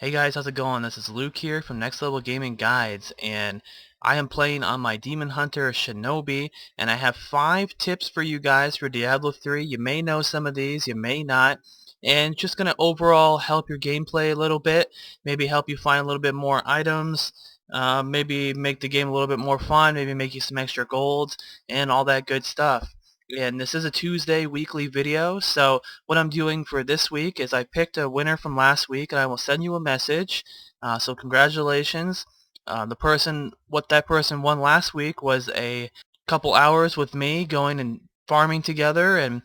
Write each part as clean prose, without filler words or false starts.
Hey guys, how's it going? This is Luke here from Next Level Gaming Guides, and I am playing on my Demon Hunter Shinobi, and I have 5 tips for you guys for Diablo 3. You may know some of these, you may not, and just going to overall help your gameplay a little bit, maybe help you find a little bit more items, maybe make the game a little bit more fun, maybe make you some extra golds, and all that good stuff. And this is a Tuesday weekly video, so what I'm doing for this week is I picked a winner from last week, and I will send you a message. So congratulations. What that person won last week was a couple hours with me going and farming together and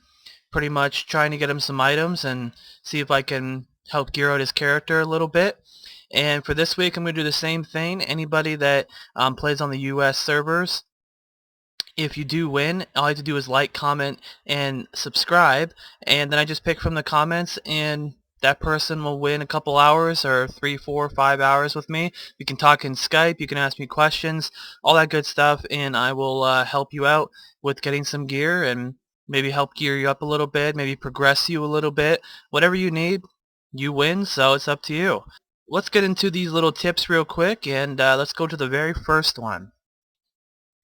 pretty much trying to get him some items and see if I can help gear out his character a little bit. And for this week, I'm going to do the same thing. Anybody that plays on the US servers, if you do win, all you have to do is like, comment, and subscribe, and then I just pick from the comments, and that person will win a couple hours, or 3, 4, 5 hours with me. You can talk in Skype, you can ask me questions, all that good stuff, and I will help you out with getting some gear, and maybe help gear you up a little bit, maybe progress you a little bit. Whatever you need, you win, so it's up to you. Let's get into these little tips real quick, and let's go to the very first one.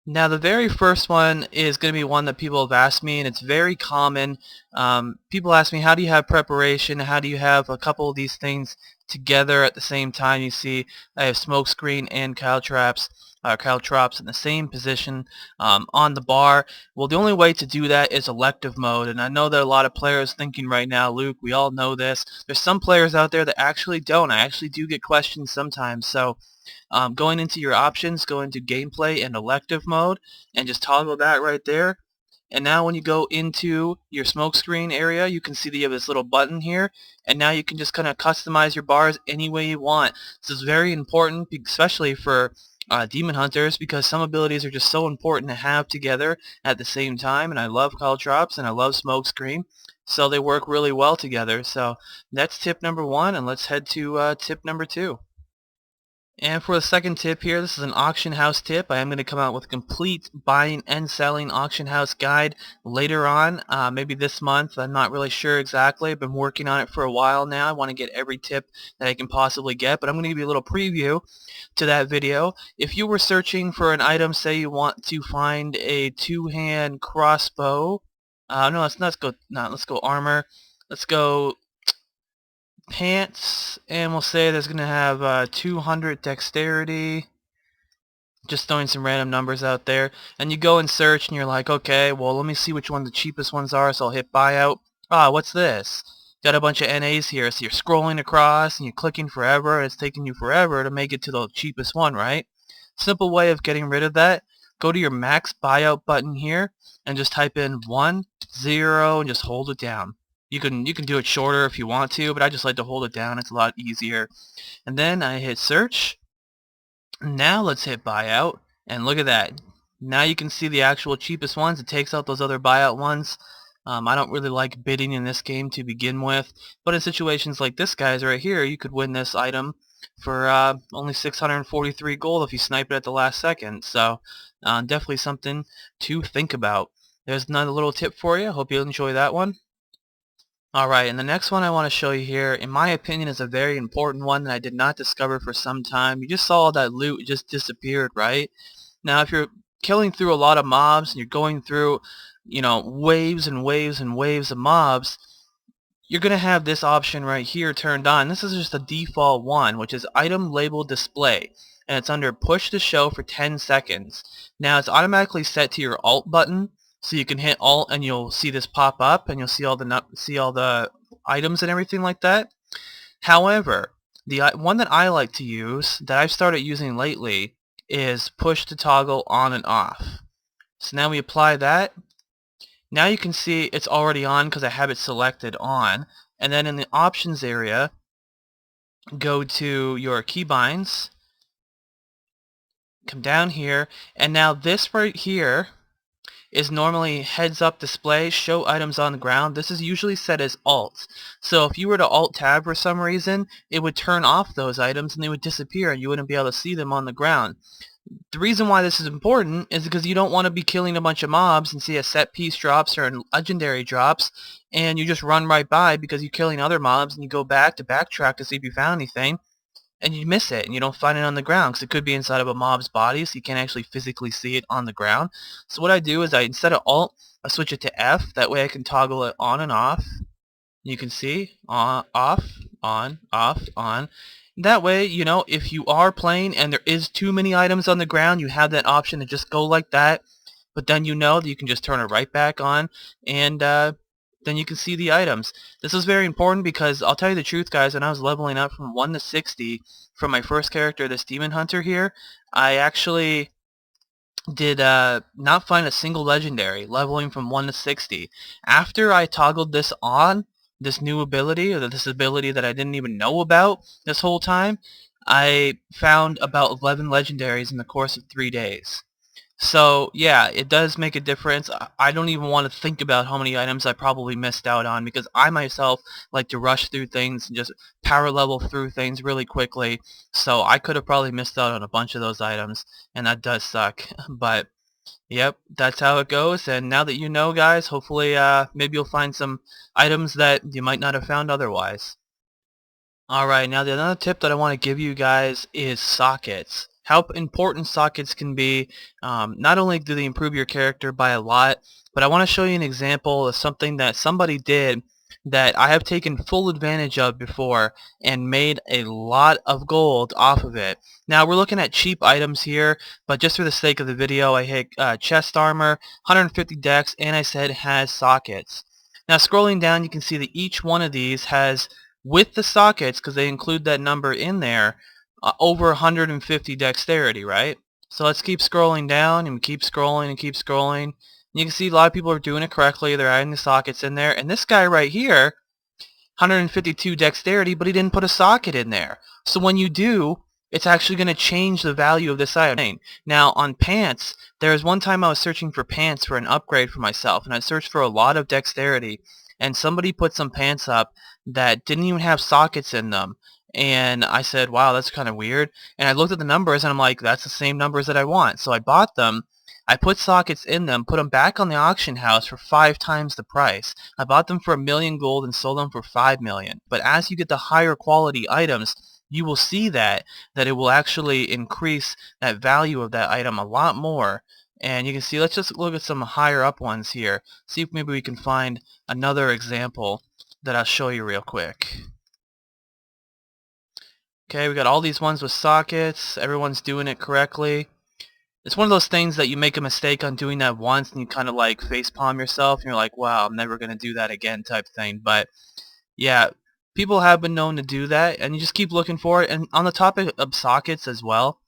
Now, the very first one is going to be one that people have asked me, and it's very common. People ask me, how do you have preparation? How do you have a couple of these things together at the same time? You see, I have smoke screen and caltrops in the same position on the bar. Well, the only way to do that is elective mode, and I know that a lot of players thinking right now, Luke, we all know this. There's some players out there that actually don't. I actually do get questions sometimes, so going into your options, go into gameplay and elective mode, and just toggle that right there. And now when you go into your smoke screen area, you can see that you have this little button here, and now you can just kind of customize your bars any way you want. This is very important, especially for demon hunters, because some abilities are just so important to have together at the same time, and I love caltrops and I love smoke screen, so they work really well together. So that's tip number 1, and let's head to tip number 2. And for the second tip here, this is an auction house tip. I am going to come out with a complete buying and selling auction house guide later on, maybe this month. I'm not really sure exactly. I've been working on it for a while now. I want to get every tip that I can possibly get, but I'm going to give you a little preview to that video. If you were searching for an item, say you want to find a two-hand crossbow. No, let's go armor. Let's go pants, and we'll say there's going to have 200 dexterity, just throwing some random numbers out there, and you go and search and you're like, okay, well, let me see which one the cheapest ones are, so I'll hit buyout. What's this? Got a bunch of NAs here, so you're scrolling across and you're clicking forever, and it's taking you forever to make it to the cheapest one, right? Simple way of getting rid of that, go to your max buyout button here and just type in 1, 0, and just hold it down. You can do it shorter if you want to, but I just like to hold it down. It's a lot easier. And then I hit search. Now let's hit buyout, and look at that. Now you can see the actual cheapest ones. It takes out those other buyout ones. I don't really like bidding in this game to begin with, but in situations like this guy's right here, you could win this item for only 643 gold if you snipe it at the last second. So definitely something to think about. There's another little tip for you. Hope you enjoy that one. Alright, and the next one I want to show you here, in my opinion, is a very important one that I did not discover for some time. You just saw all that loot just disappeared, right? Now, if you're killing through a lot of mobs and you're going through, waves and waves and waves of mobs, you're going to have this option right here turned on. This is just the default one, which is Item Label Display, and it's under Push to Show for 10 seconds. Now, it's automatically set to your Alt button, so you can hit Alt and you'll see this pop up and you'll see all the items and everything like that. However, the one that I like to use, that I've started using lately, is Push to Toggle On and Off. So now we apply that. Now you can see it's already on because I have it selected on. And then in the options area, go to your keybinds, come down here, and now this right here is normally heads-up display, show items on the ground. This is usually set as Alt. So if you were to Alt-Tab for some reason, it would turn off those items and they would disappear and you wouldn't be able to see them on the ground. The reason why this is important is because you don't want to be killing a bunch of mobs and see a set piece drops or a legendary drops and you just run right by because you're killing other mobs and you go back to backtrack to see if you found anything and you miss it and you don't find it on the ground because it could be inside of a mob's body, so you can't actually physically see it on the ground. So what I do is instead of Alt, I switch it to F. That way I can toggle it on and off. You can see on, off, on, off, on. That way, you know, if you are playing and there is too many items on the ground, you have that option to just go like that. But then you know that you can just turn it right back on, and then you can see the items. This is very important because I'll tell you the truth, guys, when I was leveling up from 1 to 60 from my first character, this Demon Hunter here, I actually did not find a single legendary leveling from 1 to 60. After I toggled this on, this new ability, or this ability that I didn't even know about this whole time, I found about 11 legendaries in the course of 3 days. So yeah, it does make a difference. I don't even want to think about how many items I probably missed out on because I myself like to rush through things and just power level through things really quickly. So I could have probably missed out on a bunch of those items, and that does suck. But yep, that's how it goes. And now that you know, guys, hopefully maybe you'll find some items that you might not have found otherwise. Alright, now the another tip that I want to give you guys is sockets. How important sockets can be. Not only do they improve your character by a lot, but I want to show you an example of something that somebody did that I have taken full advantage of before and made a lot of gold off of it. Now we're looking at cheap items here, but just for the sake of the video, I hit chest armor, 150 dex, and I said has sockets. Now scrolling down, you can see that each one of these has, with the sockets, because they include that number in there, over 150 dexterity, right? So let's keep scrolling down and keep scrolling and keep scrolling. You can see a lot of people are doing it correctly. They're adding the sockets in there. And this guy right here, 152 dexterity, but he didn't put a socket in there. So when you do, it's actually going to change the value of this item. Now on pants, there was one time I was searching for pants for an upgrade for myself, and I searched for a lot of dexterity, and somebody put some pants up that didn't even have sockets in them. And I said, wow, that's kind of weird. And I looked at the numbers and I'm like, that's the same numbers that I want. So I bought them. I put sockets in them, put them back on the auction house for 5 times the price. I bought them for 1,000,000 gold and sold them for 5,000,000. But as you get the higher quality items, you will see that it will actually increase that value of that item a lot more. And you can see, let's just look at some higher up ones here. See if maybe we can find another example that I'll show you real quick. Okay, we got all these ones with sockets. Everyone's doing it correctly. It's one of those things that you make a mistake on doing that once and you kind of like facepalm yourself and you're like, wow, I'm never going to do that again type thing. But yeah, people have been known to do that, and you just keep looking for it. And on the topic of sockets as well,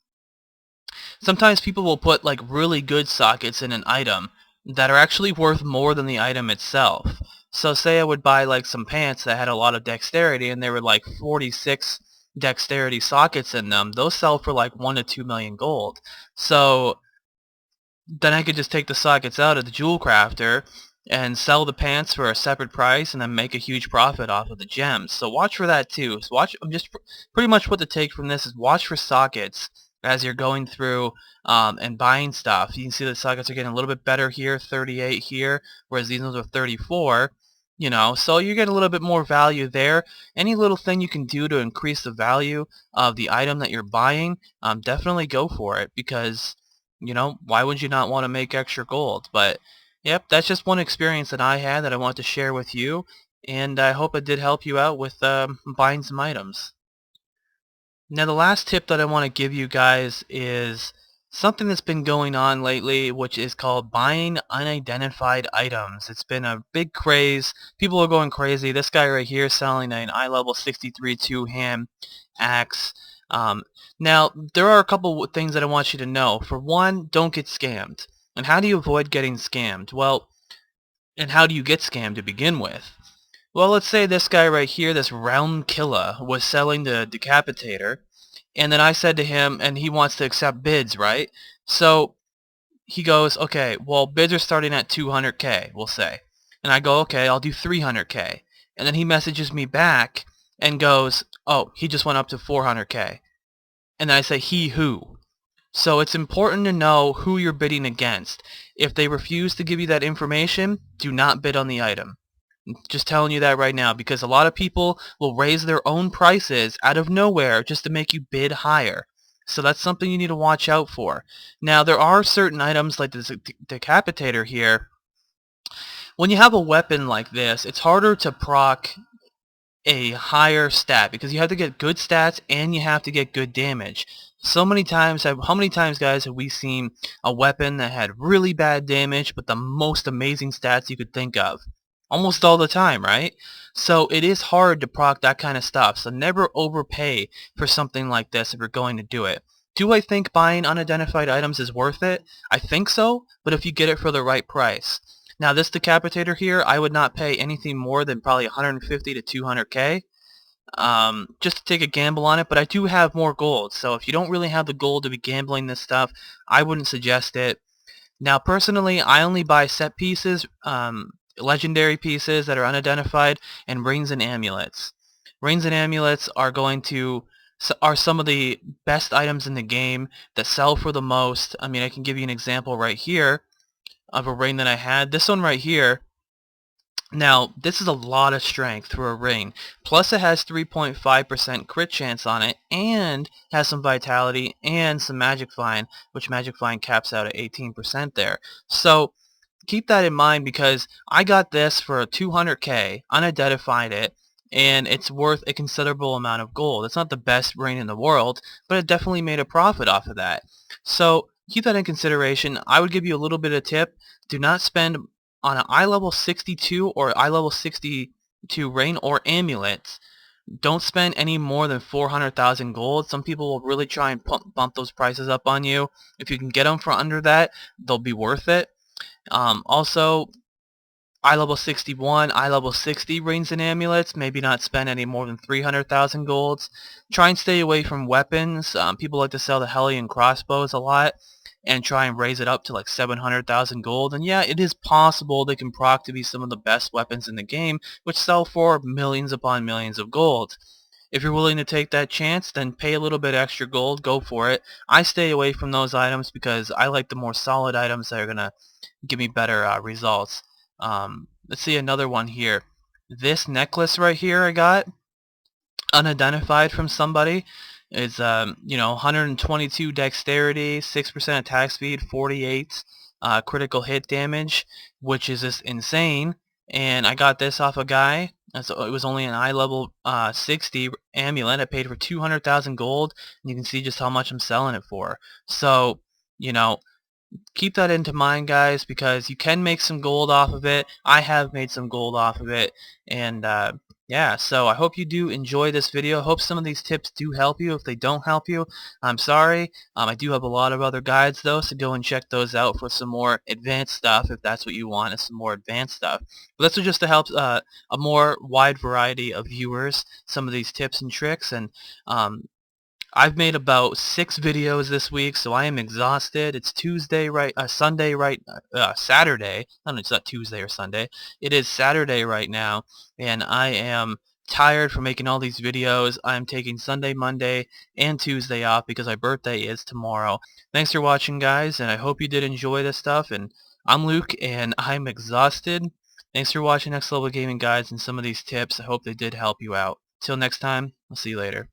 sometimes people will put like really good sockets in an item that are actually worth more than the item itself. So say I would buy like some pants that had a lot of dexterity and they were like 46 dexterity sockets in them. Those sell for like 1 to 2 million gold. So then I could just take the sockets out of the jewel crafter and sell the pants for a separate price and then make a huge profit off of the gems. So watch for that too. So watch. I'm just pretty much what to take from this is watch for sockets as you're going through and buying stuff. You can see the sockets are getting a little bit better here, 38 here, whereas these ones are 34. You know, so you get a little bit more value there. Any little thing you can do to increase the value of the item that you're buying, definitely go for it, because you know, why would you not want to make extra gold? But yep, that's just one experience that I had that I want to share with you, and I hope it did help you out with buying some items. Now the last tip that I want to give you guys is something that's been going on lately, which is called buying unidentified items. It's been a big craze. People are going crazy. This guy right here is selling an eye level 63 two-hand axe. Now, there are a couple things that I want you to know. For one, don't get scammed. And how do you avoid getting scammed? Well, and how do you get scammed to begin with? Well, let's say this guy right here, this round killer, was selling the decapitator, and then I said to him, and he wants to accept bids, right? So he goes, okay, well, bids are starting at 200K, we'll say. And I go, okay, I'll do 300K. And then he messages me back and goes, oh, he just went up to 400K. And then I say, he who? So it's important to know who you're bidding against. If they refuse to give you that information, do not bid on the item. Just telling you that right now, because a lot of people will raise their own prices out of nowhere just to make you bid higher. So that's something you need to watch out for. Now, there are certain items like this decapitator here. When you have a weapon like this, it's harder to proc a higher stat because you have to get good stats and you have to get good damage. So many times, how many times, guys, have we seen a weapon that had really bad damage but the most amazing stats you could think of? Almost all the time, right? So it is hard to proc that kind of stuff. So never overpay for something like this if you're going to do it. Do I think buying unidentified items is worth it? I think so, but if you get it for the right price. Now this decapitator here, I would not pay anything more than probably 150 to 200k, just to take a gamble on it. But I do have more gold, so if you don't really have the gold to be gambling this stuff, I wouldn't suggest it. Now personally, I only buy set pieces, legendary pieces that are unidentified, and rings and amulets. Rings and amulets are are some of the best items in the game that sell for the most. I mean, I can give you an example right here of a ring that I had. This one right here. Now, this is a lot of strength for a ring. Plus it has 3.5% crit chance on it, and has some vitality and some magic find, which magic find caps out at 18% there. So keep that in mind, because I got this for 200k, unidentified it, and it's worth a considerable amount of gold. It's not the best ring in the world, but it definitely made a profit off of that. So keep that in consideration. I would give you a little bit of tip. Do not spend on an eye level 62 or eye level 62 ring or amulets. Don't spend any more than 400,000 gold. Some people will really try and bump those prices up on you. If you can get them for under that, they'll be worth it. Also, eye level 61, eye level 60 rings and amulets, maybe not spend any more than 300,000 golds. Try and stay away from weapons. People like to sell the Hellion crossbows a lot and try and raise it up to like 700,000 gold. And yeah, it is possible they can proc to be some of the best weapons in the game, which sell for millions upon millions of gold. If you're willing to take that chance, then pay a little bit extra gold, go for it. I stay away from those items because I like the more solid items that are going to give me better results. Let's see another one here. This necklace right here I got unidentified from somebody. It's 122 dexterity, 6% attack speed, 48 critical hit damage, which is just insane. And I got this off a guy. So it was only an eye level 60 amulet. I paid for 200,000 gold, and you can see just how much I'm selling it for. So, you know, keep that into mind, guys, because you can make some gold off of it. I have made some gold off of it, and yeah, so I hope you do enjoy this video. I hope some of these tips do help you. If they don't help you, I'm sorry. I do have a lot of other guides though, so go and check those out for some more advanced stuff if that's what you want, is some more advanced stuff. But this was just to help a more wide variety of viewers some of these tips and tricks. And I've made about 6 videos this week, so I am exhausted. It's Tuesday, right? Sunday, right? Saturday. I don't know, it's not Tuesday or Sunday. It is Saturday right now, and I am tired from making all these videos. I'm taking Sunday, Monday, and Tuesday off because my birthday is tomorrow. Thanks for watching, guys, and I hope you did enjoy this stuff. And I'm Luke, and I'm exhausted. Thanks for watching Next Level Gaming Guides and some of these tips. I hope they did help you out. Till next time, I'll see you later.